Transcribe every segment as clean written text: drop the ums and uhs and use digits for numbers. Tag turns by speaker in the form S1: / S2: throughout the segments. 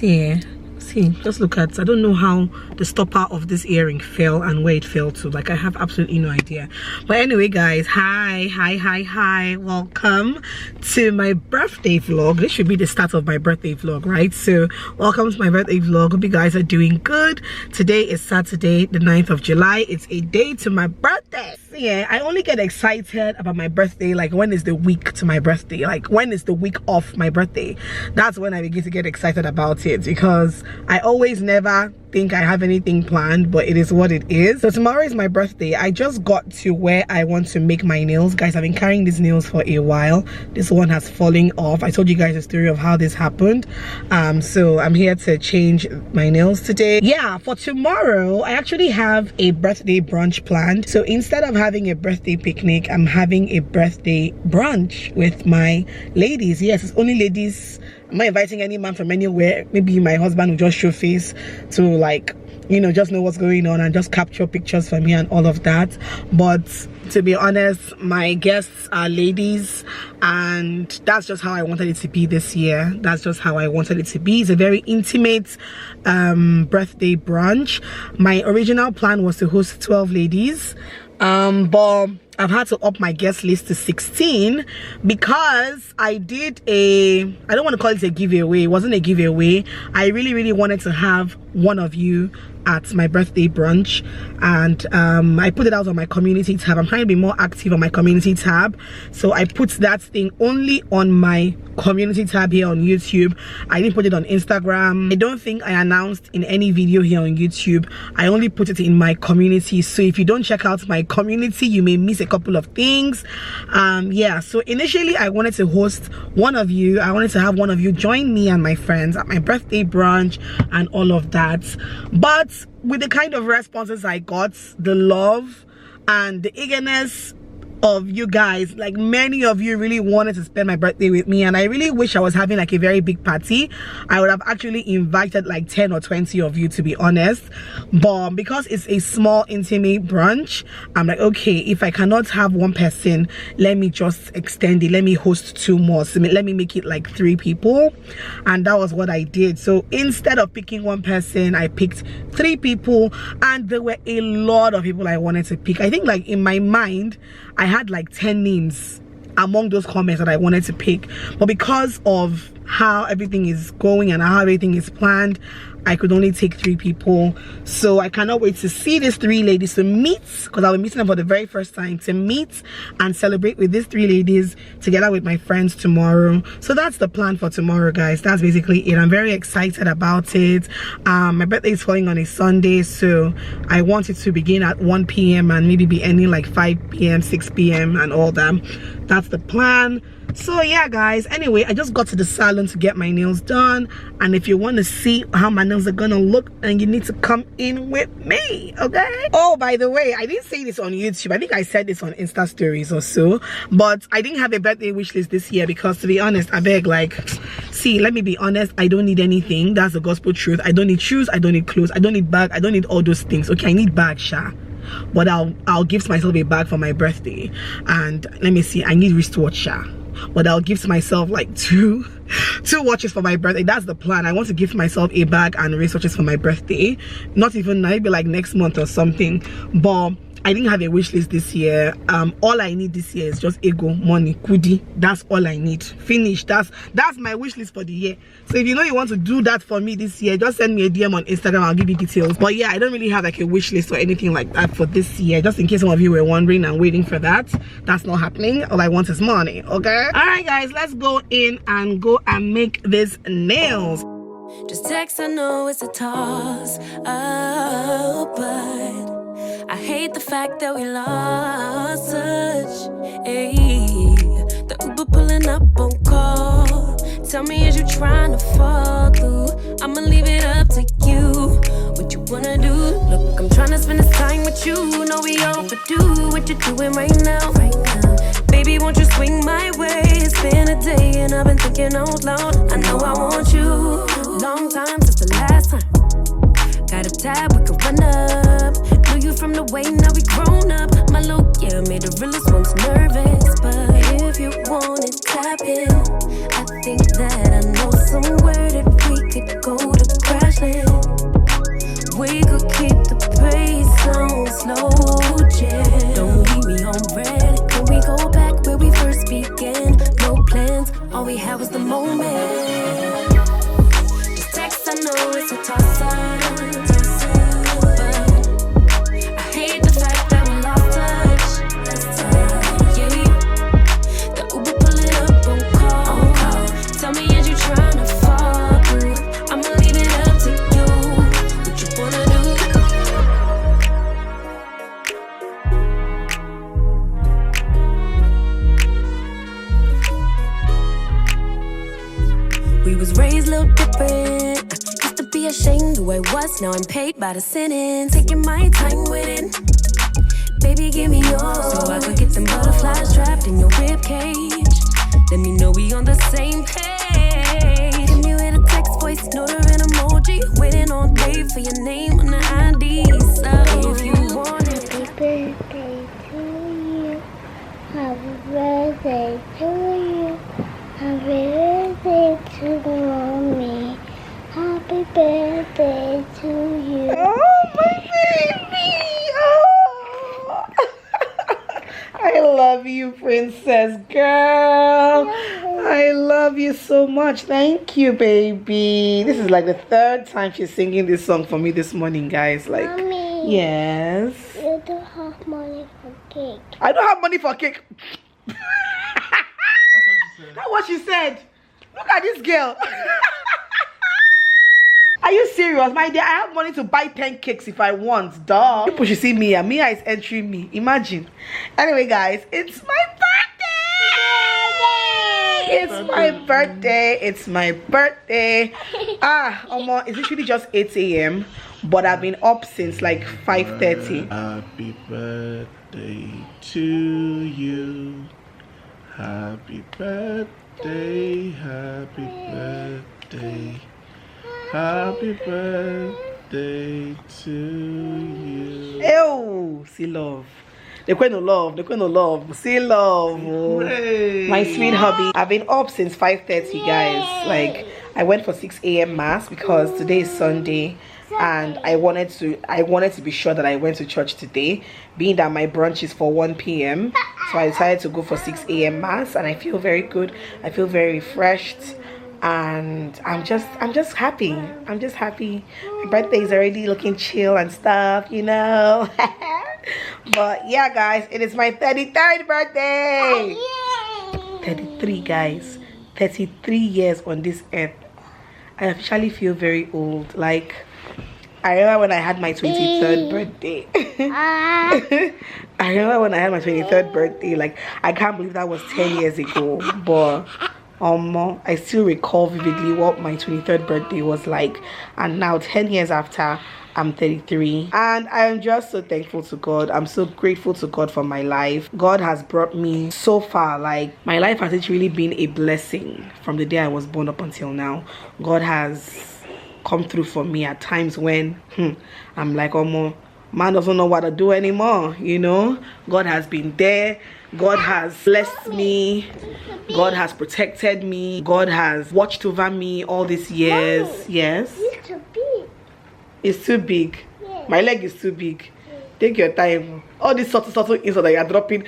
S1: See, just look at, I don't know how the stopper of this earring fell and where it fell to. Like, I have absolutely no idea. But anyway, guys, hi, welcome to my birthday vlog. This should be the start of my birthday vlog, right? So welcome to my birthday vlog. Hope you guys are doing good. Today is Saturday, the 9th of July. It's a day to my birthday. Yeah, I only get excited about my birthday like when is the week to my birthday, like when is the week of my birthday. That's when I begin to get excited about it, because I always never think I have anything planned, but it is what it is. So tomorrow is my birthday. I just got to where I want to make my nails. Guys, I've been carrying these nails for a while. This one has fallen off. I told you guys the story of how this happened. So I'm here to change my nails today. Yeah, for tomorrow I actually have a birthday brunch planned. So instead of having a birthday picnic, I'm having a birthday brunch with my ladies. Yes, it's only ladies. I'm not inviting any man from anywhere. Maybe my husband will just show face to, like, you know, just know what's going on and just capture pictures for me and all of that. But to be honest, my guests are ladies, and that's just how I wanted it to be this year. That's just how I wanted it to be. It's a very intimate birthday brunch. My original plan was to host 12 ladies, but I've had to up my guest list to 16 because I did I don't want to call it a giveaway. It wasn't a giveaway. I really wanted to have one of you at my birthday brunch, and I put it out on my community tab. I'm trying to be more active on my community tab, so I put that thing only on my community tab here on YouTube. I didn't put it on Instagram. I don't think I announced in any video here on YouTube. I only put it in my community, so if you don't check out my community, you may miss a couple of things. Yeah, so initially I wanted to host one of you. I wanted to have one of you join me and my friends at my birthday brunch and all of that, but with the kind of responses I got, the love and the eagerness of you guys, like many of you really wanted to spend my birthday with me, and I really wish I was having like a very big party. I would have actually invited like 10 or 20 of you, to be honest, but because it's a small intimate brunch, I'm like, okay, if I cannot have one person, let me just extend it. Let me host 2 more, so let me make it like 3 people, and that was what I did. So instead of picking one person, I picked 3 people, and there were a lot of people I wanted to pick. I think, like, in my mind I had like 10 names among those comments that I wanted to pick, but because of how everything is going and how everything is planned, I could only take 3 people. So I cannot wait to see these 3 ladies, to meet, because I'll be meeting them for the very first time, to meet and celebrate with these 3 ladies together with my friends tomorrow. So that's the plan for tomorrow, guys. That's basically it. I'm very excited about it. My birthday is falling on a Sunday, so I want it to begin at 1 p.m. and maybe be ending like 5 p.m 6 p.m and all that. That's the plan. So yeah, guys, anyway, I just got to the salon to get my nails done, and if you want to see how my nails are gonna look, and you need to come in with me, okay? Oh, by the way, I didn't say this on YouTube. I think I said this on Insta stories or so, but I didn't have a birthday wish list this year because, to be honest, I beg, like, see, let me be honest, I don't need anything. That's the gospel truth. I don't need shoes, I don't need clothes, I don't need bag, I don't need all those things. Okay, I need bag, sha, but I'll gift myself a bag for my birthday. And let me see, I need wristwatch, sha, but I'll gift myself like two watches for my birthday. That's the plan. I want to gift myself a bag and wristwatches for my birthday. Not even now, maybe like next month or something. But I didn't have a wish list this year. All I need this year is just ego, money, kudi. That's all I need. Finish. That's my wish list for the year. So if you know you want to do that for me this year, just send me a DM on Instagram. I'll give you details. But yeah, I don't really have like a wish list or anything like that for this year. Just in case some of you were wondering and waiting for that. That's not happening. All I want is money. Okay. All right, guys. Let's go in and go and make these nails.
S2: Just text, I know it's a toss. Oh, but I hate the fact that we lost touch. Ayy, the Uber pulling up on call. Tell me, is you trying to fall through? I'ma leave it up to you. What you wanna do? Look, I'm trying to spend this time with you. Know we overdue. What you doing right now? Baby, won't you swing my way? It's been a day and I've been thinking out loud. I know I want you. Long time since the last time. Got a tab, we could run up. Knew you from the way, now we grown up. My look, yeah, made the realest ones nervous. But if you want it, tap in. I think that I know somewhere that we could go was raised a little different. Used to be ashamed who I was, now I'm paid by the sentence. Taking my time with it. Baby, give me yours, so I could get them butterflies trapped in your rib cage. Let me know we on the same page. Give me with a text, voice note, or an emoji. Waiting all day for your name on the ID. So if you want it,
S3: Happy birthday to you. Happy birthday to you. Happy birthday to mommy. Happy birthday to you.
S1: Oh, my baby! Oh. I love you, princess girl. I love you so much. Thank you, baby. This is like the 3rd time she's singing this song for me this morning, guys. Like,
S3: Mommy,
S1: yes.
S3: you don't have money for cake.
S1: I don't have money for cake. That's what she said. Look at this girl. Are you serious, my dear? I have money to buy 10 cakes if I want, dog. People should see Mia. Mia is entering me. Imagine. Anyway, guys, it's my birthday. It's my birthday. It's my birthday. Omo, it's literally just 8 a.m. But I've been up since like 5:30.
S4: Happy birthday to you. Happy birthday. Happy birthday. Happy birthday to you.
S1: Ew, see love. The queen of love, the queen of love. See love. Oh. My sweet hubby. I've been up since 5:30, guys. Like, I went for 6 a.m. mass because today is Sunday. And I wanted to be sure that I went to church today, being that my brunch is for 1 p.m. So I decided to go for 6 a.m. mass, and I feel very good. I feel very refreshed. And I'm just happy. I'm just happy. My birthday is already looking chill and stuff, you know. But yeah, guys, it is my 33rd birthday. 33, guys. 33 years on this earth. I officially feel very old. Like, I remember when I had my 23rd birthday. I remember when I had my 23rd birthday. Like, I can't believe that was 10 years ago. But I still recall vividly what my 23rd birthday was like, and now 10 years after, I'm 33, and I'm just so thankful to God. I'm so grateful to God for my life. God has brought me so far. Like, my life has really been a blessing from the day I was born up until now. God has come through for me at times when I'm like, man doesn't know what to do anymore, you know. God has been there. God has blessed me. God has protected me. God has watched over me all these years. Yes.
S3: It's too big.
S1: It's too big.
S3: Yeah.
S1: My leg is too big. Take your time. All these subtle insult that you're dropping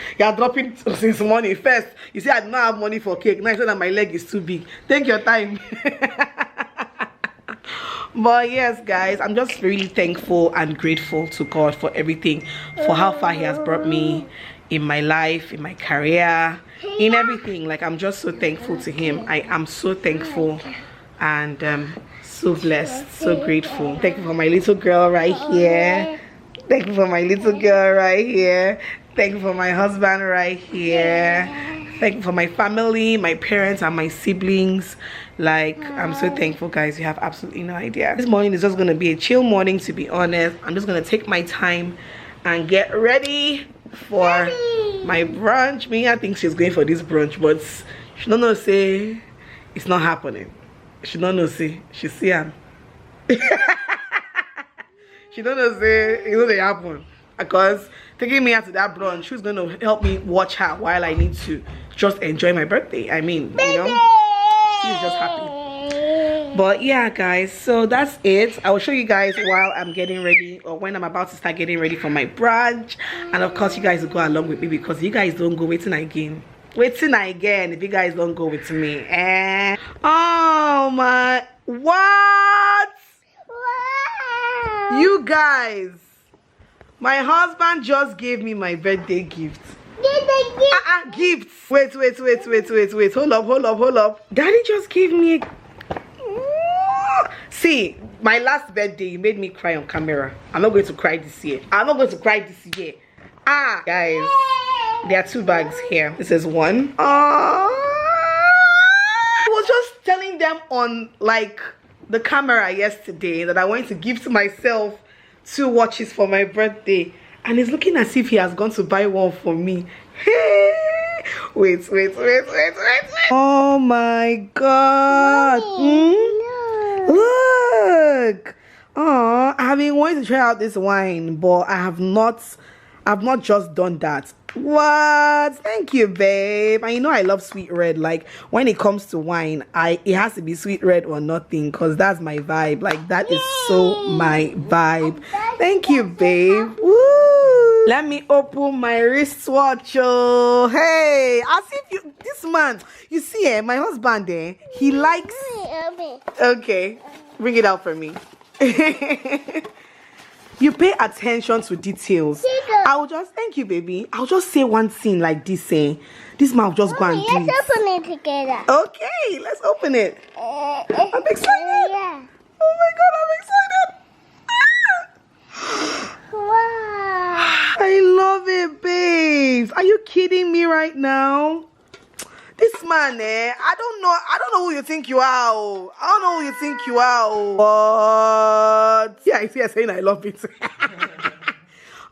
S1: since morning. First, you say I do not have money for cake. Now you say that my leg is too big. Take your time. But yes, guys, I'm just really thankful and grateful to God for everything, for how far He has brought me in my life, in my career, in everything. Like, I'm just so thankful to Him. I am so thankful and so blessed, so grateful. Thank you for my little girl right here. Thank you for my little girl right here. Thank you for my husband right here. Thank you for my family, my parents, and my siblings. Like, I'm so thankful, guys. You have absolutely no idea. This morning is just gonna be a chill morning, to be honest. I'm just gonna take my time and get ready for my brunch. Mia thinks she's going for this brunch, but she don't know, say it's not happening. She don't know, say she see him. She don't know, say it doesn't happen. Because taking me out to that brunch, who's going to help me watch her while I need to just enjoy my birthday? I mean, you know, she's just happy. But yeah, guys, so that's it. I will show you guys while I'm getting ready, or when I'm about to start getting ready for my brunch. And of course, you guys will go along with me, because you guys don't go waiting again if you guys don't go with me. Oh my, what? Wow. You guys, my husband just gave me my birthday gift. Gifts. Wait. Hold up. Daddy just gave me a... See, my last birthday, you made me cry on camera. I'm not going to cry this year. Guys, there are 2 bags here. This is one. I was just telling them on like the camera yesterday that I wanted to give to myself 2 watches for my birthday, and it's looking as if he has gone to buy one for me. Wait. Oh my god. Look. Oh, I've been wanting to try out this wine, but I've not just done that. What? Thank you, babe. And you know I love sweet red. Like when it comes to wine, it has to be sweet red or nothing, because that's my vibe. Like that is so my vibe. Thank you, babe. Woo! Let me open my wristwatch. Oh, hey, as if this man, you see, my husband there, he likes. Okay, bring it out for me. You pay attention to details. I'll just, thank you, baby. I'll just say one thing like this, this man will just go and do it.
S3: Let's open it together.
S1: Okay, let's open it. I'm excited.
S3: Yeah.
S1: Oh my god, I'm excited.
S3: Wow.
S1: I love it, babes. Are you kidding me right now? This man, I don't know who you think you are. Oh. I don't know who you think you are. Oh. What? Yeah, I see her saying I love it.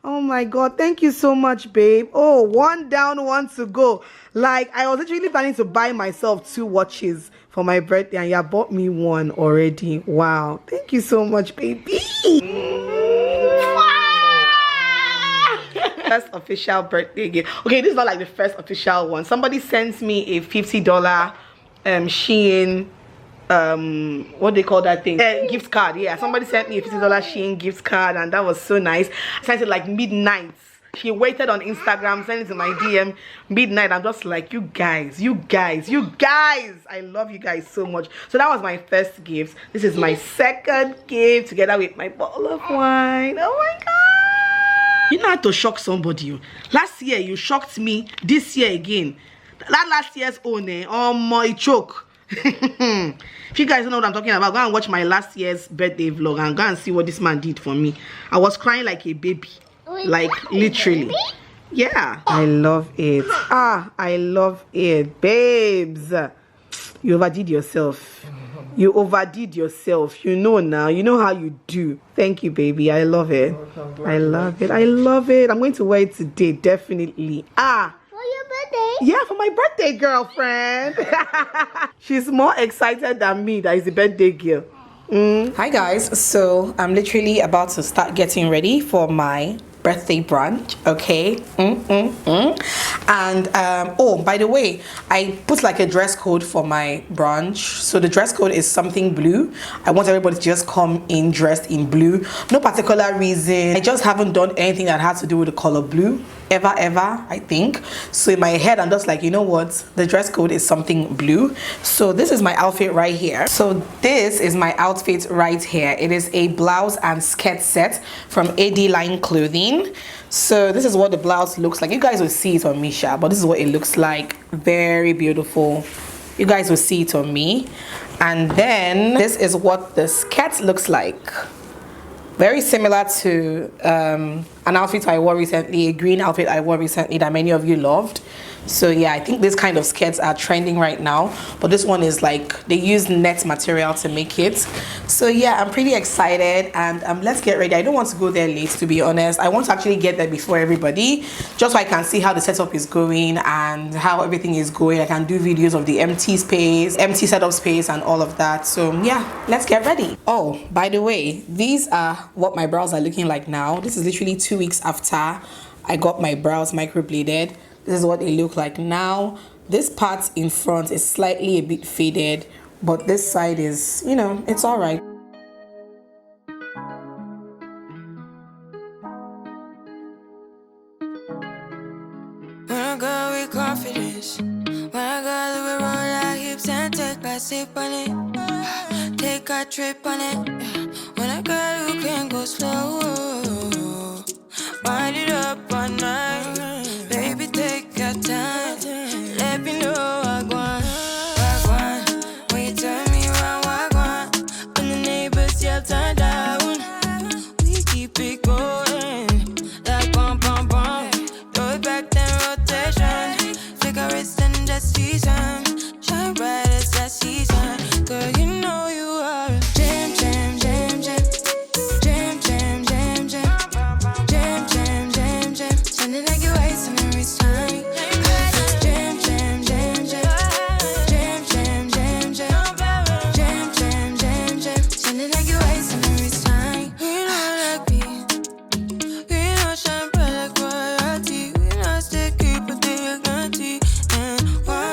S1: Oh my god, thank you so much, babe. Oh, 1 down, 1 to go. Like, I was literally planning to buy myself 2 watches for my birthday, and you bought me 1 already. Wow, thank you so much, baby. First official birthday gift. Okay, this is not like the first official one. Somebody sends me a $50 Shein what they call that thing, gift card. Yeah, somebody sent me a $50 Shein gift card, and that was so nice. I sent it like midnight. She waited on Instagram, sent it to my DM midnight. I'm just like, you guys, I love you guys so much. So that was my first gift. This is my second gift together with my bottle of wine. Oh my god, you know how to shock somebody. Last year you shocked me, this year again. That last year's own, oh my choke. If you guys don't know what I'm talking about, go and watch my last year's birthday vlog and go and see what this man did for me. I was crying like a baby, like literally. Yeah, I love it. I love it, babes. You overdid yourself. You overdid yourself. You know now. You know how you do. Thank you, baby. I love it. I love it. I love it. I'm going to wear it today, definitely.
S3: For your birthday?
S1: Yeah, for my birthday, girlfriend. She's more excited than me. That is the birthday girl. Hi guys, so I'm literally about to start getting ready for my birthday brunch. Okay. And oh, by the way, I put like a dress code for my brunch. So the dress code is something blue. I want everybody to just come in dressed in blue. No particular reason. I just haven't done anything that has to do with the color blue ever, I think. So in my head, I'm just like, you know what, the dress code is something blue. So this is my outfit right here. So this is my outfit right here. It is a blouse and skirt set from AD Line Clothing. So this is what the blouse looks like. You guys will see it on Misha, but this is what it looks like. Very beautiful. You guys will see it on me. And then this is what the skirt looks like. Very similar to an outfit I wore recently, a green outfit I wore recently that many of you loved. So yeah, I think this kind of skirts are trending right now, but this one is like, they use net material to make it. So yeah, I'm pretty excited, and let's get ready. I don't want to go there late, to be honest. I want to actually get there before everybody, just so I can see how the setup is going and how everything is going. I can do videos of the empty setup space and all of that. So yeah, let's get ready. Oh, by the way, these are what my brows are looking like now. This is literally 2 weeks after I got my brows microbladed. This is what they look like now. This part in front is slightly a bit faded, but this side is, you know, it's all right.
S2: When I go with confidence, when I go to roll our hips and take a sip on it, take a trip on it. When I go, you can go slow, wind it up all night. Baby, take your time. Let me know I want. When you turn me around, when the neighbors yell turn down, we keep it going like bum bum bum. Throw it back then rotation. Figure it's in the season. Shine bright as the that season. Girl, you know you are a jam, jam, jam, jam. Jam, jam, jam, jam. Jam, jam, jam, jam. Sounding like you're wasting every time. Jam, jam, jam, jam. Jam, jam, jam, jam. Jam, jam, jam, jam. Sounding like you're wasting every time. We know like me. We know shine bright like royalty. We know stay keep a day guarantee. And why?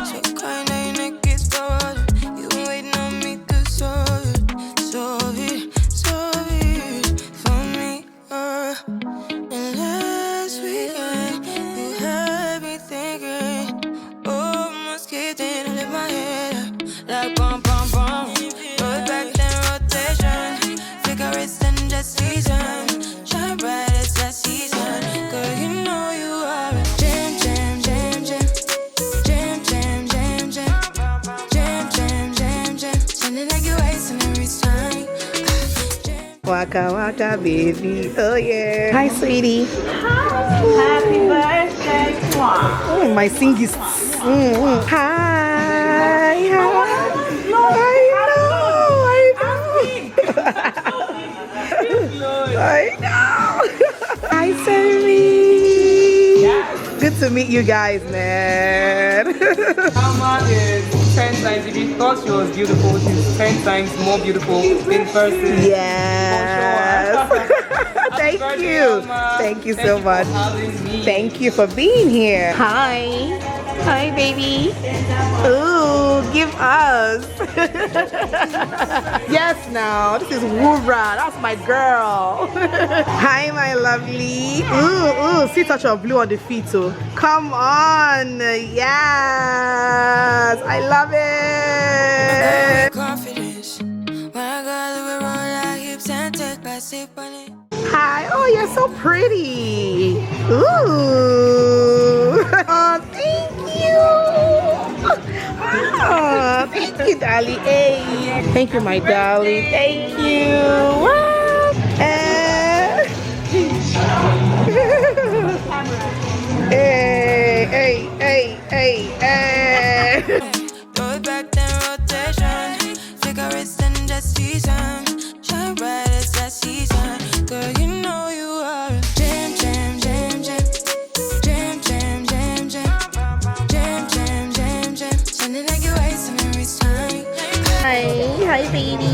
S2: So kind of your neck is cold. You been waiting on me to solve it. Solve it for me. And last weekend, you had me thinking, oh, must get in and lift my head up. Like bum, bum, bum. Roll back then rotation. Figure it's in the season. Shine bright as that season. Girl, you know you are a jam, jam, jam, jam. Jam, jam, jam, jam. Jam, jam, jam, jam. Sounding like you're wasting every time.
S1: Waka waka baby, oh yeah. Hi sweetie.
S5: Happy birthday,
S1: Oh, my singist. Hi, hi. I know. Hi, Sammy. Good to meet you guys, man.
S5: Mama is 10 times. If you thought she was beautiful, she's 10 times more beautiful in person.
S1: Yes. Thank
S5: birthday,
S1: you.
S5: Mama.
S1: Thank you so much.
S5: for having me.
S1: Thank you for being here. Hi. Hi, baby. Ooh, give us. Yes, now. This is Wura. That's my girl. Hi, my lovely. Ooh, see touch of blue on the feet, too. Come on. Yes. I love it.
S2: Confidence. When I got the roll, I hips and take my sip on it.
S1: Hi. Oh, you're so pretty. Ooh. Oh, thank you. Oh, thank you, darling. Hey. Thank you, my darling. Thank you. Wow. Hey, hey.
S2: Roll back then rotation. Figure it's in the season. Shine bright as that season. Girl, you know you are a jam, jam, jam, jam. Jam, jam, jam, jam. Jam, jam, jam, jam. Sounding like you're wasting every time.
S1: Hi, baby.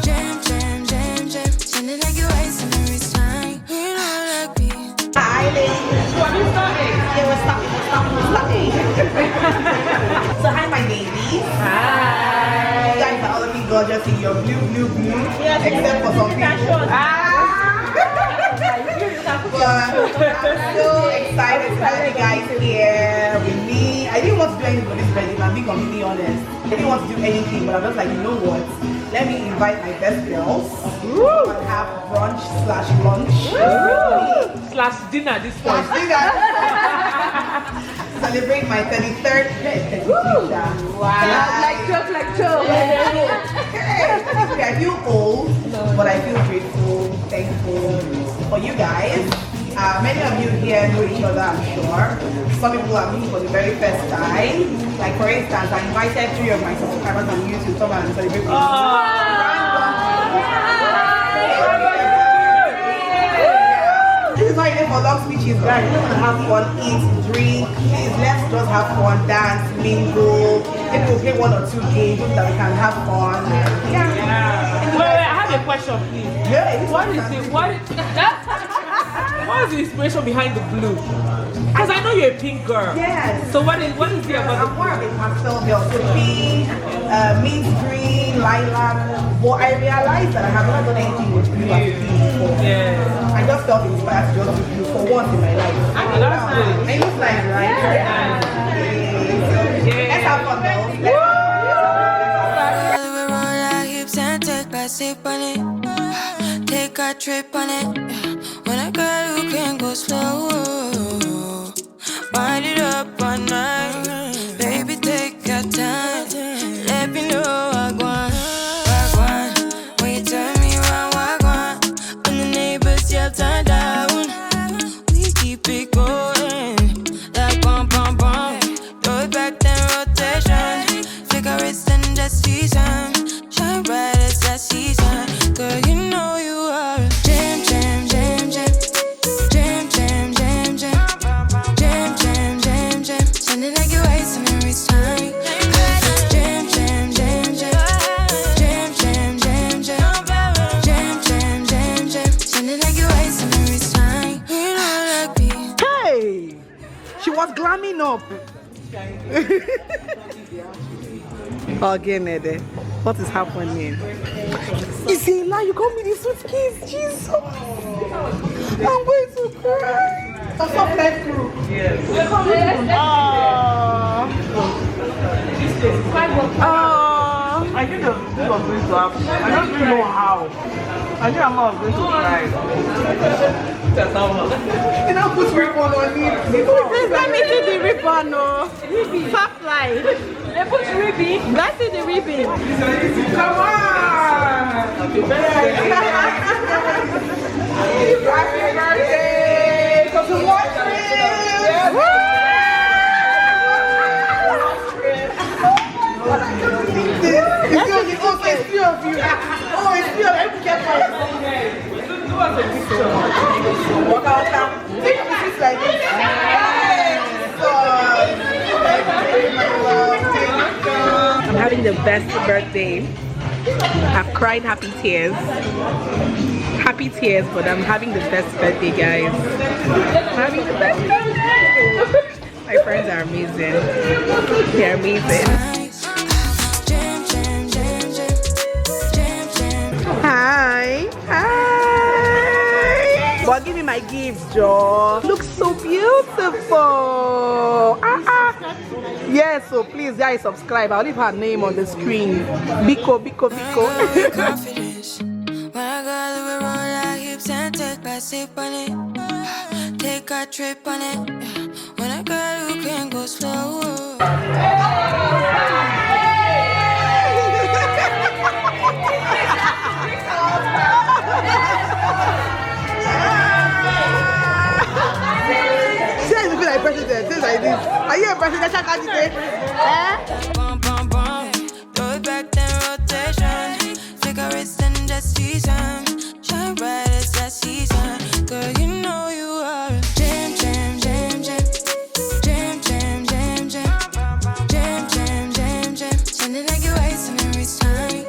S2: Jam, jam, jam, jam. Sounding like you're wasting every time. You know like me.
S1: Hi, ladies. Yeah, we're stopping. So, hi, my babies. Hi. You guys are all looking gorgeous in your blue. Yes, except for some people. But I'm so excited to have you guys here with me. I didn't want to do anything for this wedding, I'm being completely honest. I didn't want to do anything, but I'm just like, you know what? Let me invite my best girls and have brunch slash lunch.
S5: Slash dinner this point.
S1: Celebrate my 33rd birthday.
S5: Wow.
S1: Like joke. I feel old, but I feel grateful, thankful for you guys. Many of you here know each other, I'm sure. Some people are meeting for the very first time. Like for instance, I invited 3 of my subscribers on YouTube to come and celebrate with me. This is not even for long speeches, guys. We're gonna have fun, eat, drink. Please, let's just have fun, dance, mingle. Maybe we'll play 1 or 2 games so that we can have fun.
S5: Wait, I have a question, please.
S1: Yeah,
S5: What is the inspiration behind the blue? Because I know you're a pink girl.
S1: Yes.
S5: So what is it about
S1: I'm more of a pastel girl. So pink, mint green, lilac. But I realized that I have not done anything with blue as blue before.
S5: Yeah.
S1: I just felt inspired to just do blue for once in my life.
S5: That's good.
S1: It looks nice, right? Yeah. Let's have fun, girls.
S2: Sip on it, take a trip on it. When a girl who can go slow, wind it up all night. Baby, take your time. Let me know wagwan. When you turn me around, wagwan. When the neighbors yell turn down, we keep it going.
S1: was glamming up. Again, Ede, what is happening? You see, now you got me the suitcase. Jesus, I'm going to cry. What's up, life crew? Yes. I think this was going to happen. I don't really know how. I think I'm not going to cry. You know, put ribbon on it. Please let me see the ribbon, no. Stop lying. They put ribbon. Let's see the ribbon. Come on. Happy birthday. Happy birthday. Come to watch it. It's few of you. Oh, it's few of you. Walk out. Take this like this. I'm having the best birthday. I've cried happy tears. Happy tears, but I'm having the best birthday, guys. I'm having the best birthday. My friends are amazing. They're amazing. Hi. Well, give me my gift, Joe. Looks so beautiful. Yes, so please, guys, subscribe. I'll leave her name on the screen. Biko.
S2: Confidence. When I got the roll, I hips and take a sip on it. Take a trip on it. When I got you can go slow.
S1: Like president, things like this. Are you a presidential candidate?
S2: Bum, bum, bum. Throw it back, then rotation. Take a risk and just season. Shine bright as that season. Girl, you know you are a jam. Sounding like you're wasting every time.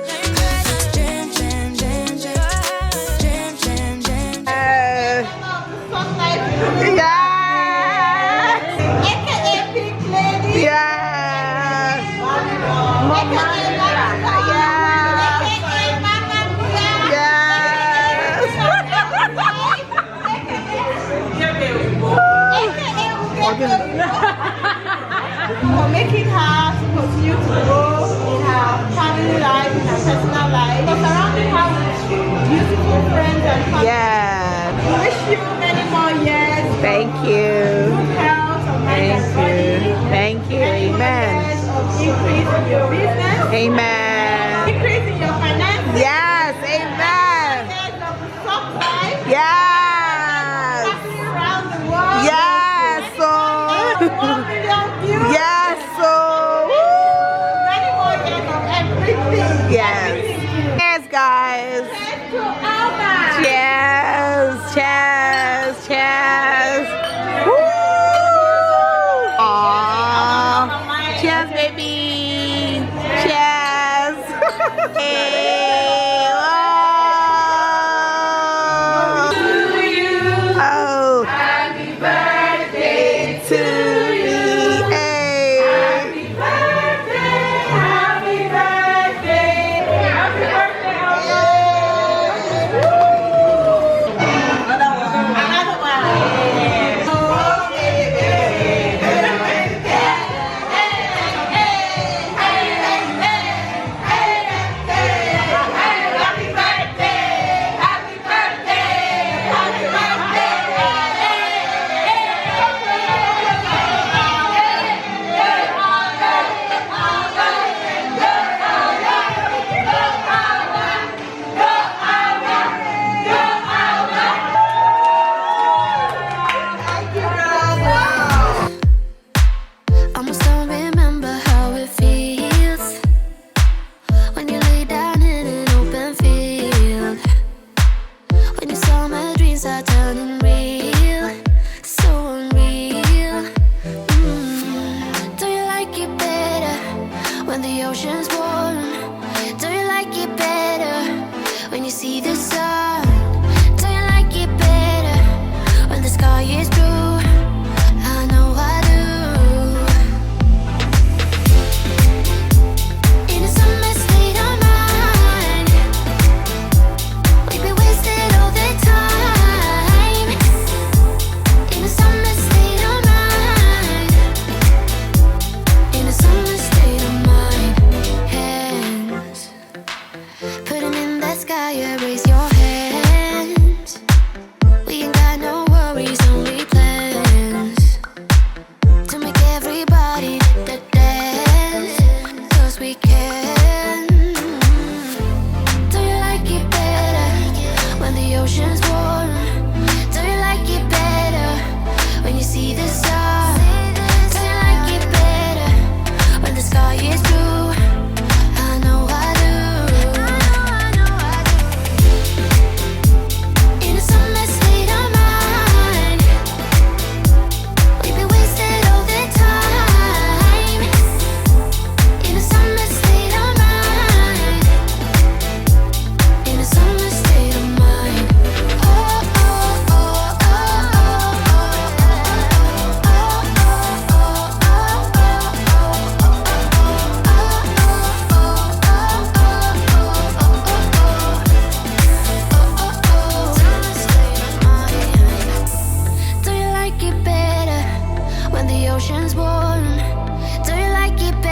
S3: For making her to continue to grow in her family life, in her personal life, for surrounding her with beautiful friends and family.
S1: Yeah.
S3: We wish you many more years.
S1: Thank you.
S3: Good health, of mind and body.
S1: Thank you.
S3: Many more
S1: Amen.
S3: years of increase in your business.
S1: Amen.
S3: Increase in your finances.
S1: Yes. Amen.
S3: Years of soft life.
S1: Yes.
S3: Traveling around the world.
S1: Yes. So.
S3: 1 million views.
S1: Yes. So.
S3: Many more years of everything.
S1: Yes. Cheers, guys.
S3: Cheers to Alma.
S1: Cheers. Woo! Aww. Cheers, baby. Cheers. Hey, oh. Happy birthday to me. Hey. Happy
S2: Almost don't remember how it feels when you lay down in an open field. When you saw my dreams are turning real, so unreal. Do you like it better when the ocean's warm? Do you like it better when you see the sun? Do you like it better when the sky is blue? I know I do. ocean's warm. Do you like it,